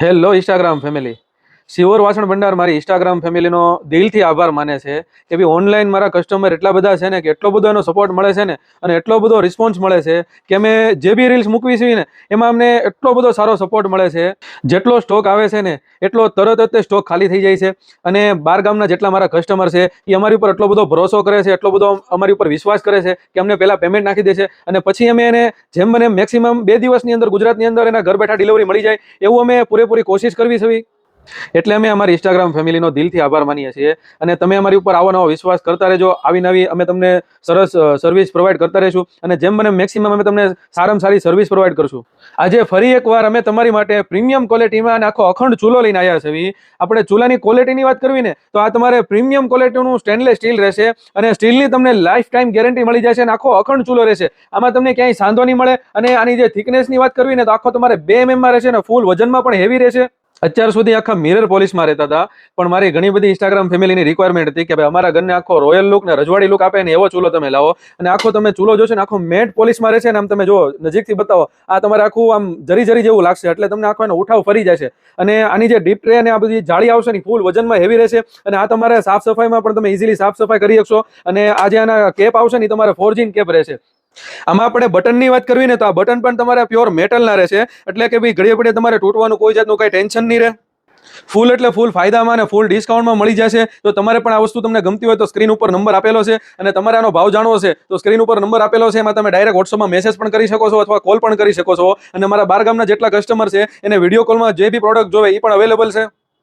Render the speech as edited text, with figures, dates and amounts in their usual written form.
Hello Instagram family, શિવર વાસણ ભંડાર મારી ઇન્સ્ટાગ્રામ ફેમિલીનો દિલથી આભાર માને છે કે ભાઈ ઓનલાઈન મારા કસ્ટમર એટલા બધા છે ને કે એટલો બધો એનો સપોર્ટ મળે છે ને અને એટલો બધો રિસ્પોન્સ મળે છે કે અમે જે બી રીલ્સ મૂકવી છે ને એમાં અમને એટલો બધો સારો સપોર્ટ મળે છે. જેટલો સ્ટોક આવે છે ને એટલો તરત જ તે સ્ટોક ખાલી થઈ જાય છે અને બાર ગામના જેટલા મારા કસ્ટમર છે એ અમારી ઉપર એટલો બધો ભરોસો કરે છે, એટલો બધો અમારી ઉપર વિશ્વાસ કરે છે કે અમને પહેલાં પેમેન્ટ નાખી દે છે અને પછી અમે એને જેમ બને મેક્સિમમ 2 દિવસની અંદર ગુજરાતની અંદર એના ઘર બેઠા ડિલિવરી મળી જાય એવું અમે પૂરેપૂરી કોશિશ કરવી છે. એટલે અમે અમારી ઇન્સ્ટાગ્રામ ફેમિલીનો દિલથી આભાર માનીએ છીએ અને તમે અમારી ઉપર આવો નવો વિશ્વાસ કરતા રહેજો. આવી નવી અમે તમને સરસ સર્વિસ પ્રોવાઈડ કરતા રહીશું અને જેમ બને મેક્સિમમ અમે તમને સારામાં સારી સર્વિસ પ્રોવાઈડ કરશું. આજે ફરી એકવાર અમે તમારી માટે પ્રીમિયમ ક્વોલિટીમાં અને આખો અખંડ ચૂલો લઈને આવ્યા છે. આપણે ચૂલાની ક્વોલિટીની વાત કરવી ને તો આ તમારે પ્રીમિયમ ક્વોલિટીનું સ્ટેનલેસ સ્ટીલ રહેશે અને સ્ટીલની તમને લાઈફ ટાઈમ ગેરંટી મળી જશે અને આખો અખંડ ચૂલો રહેશે. આમાં તમને ક્યાંય સાંધો નહીં મળે અને આની જે થિકનેસની વાત કરવી ને તો આખો તમારે 2 mm માં રહેશે અને ફૂલ વજનમાં પણ હેવી રહેશે. અત્યાર સુધી આખા મિરર પોલિશમાં રહેતા હતા પણ મારી ઘણી બધી ઇન્સ્ટાગ્રામ ફેમિલીની રિક્વાયરમેન્ટ હતી કે ભાઈ અમારા ઘરને આખો રોયલ લુક ને રજવાડી લુક આપે ને એવો ચૂલો તમે લાવો અને આખો તમે ચૂલો જોશો ને આખો મેટ પોલિશમાં રહેશે ને આમ તમે જો નજીકથી બતાવો આ તમારે આખું આમ જરી જરી જેવું લાગશે એટલે તમને આખો એનો ઉઠાવ ફરી જશે અને આની જે ડીપ ટ્રે અને આ બધી જાળી આવશે ને ફૂલ વજનમાં હેવી રહેશે અને આ તમારે સાફ સફાઈમાં પણ તમે ઇઝીલી સાફ સફાઈ કરી શકશો અને આ જે આના કેપ આવશે ને તમારે 4G કેપ રહેશે. આમાં આપણે બટનની વાત કરવી ને તો આ બટન પણ તમારે પ્યોર મેટલના રહેશે એટલે કે ભાઈ ઘડીએ ઘડીએ તમારે તૂટવાનું કોઈ જાતનું કઈ ટેન્શન નહીં રહે. ફૂલ એટલે ફૂલ ફાયદામાં અને ફૂલ ડિસ્કાઉન્ટમાં મળી જશે. તો તમારે પણ આ વસ્તુ તમને ગમતી હોય તો સ્ક્રીન ઉપર નંબર આપેલો છે અને તમારે આનો ભાવ જાણવો છે તો સ્ક્રીન ઉપર નંબર આપેલો છે, એમાં તમે ડાયરેક્ટ વોટ્સઅપમાં મેસેજ પણ કરી શકો છો અથવા કોલ પણ કરી શકો છો અને મારા બાર ગામના જેટલા કસ્ટમર છે એને વિડીયો કોલમાં જે બી પ્રોડક્ટ જોવે એ પણ અવેલેબલ છે.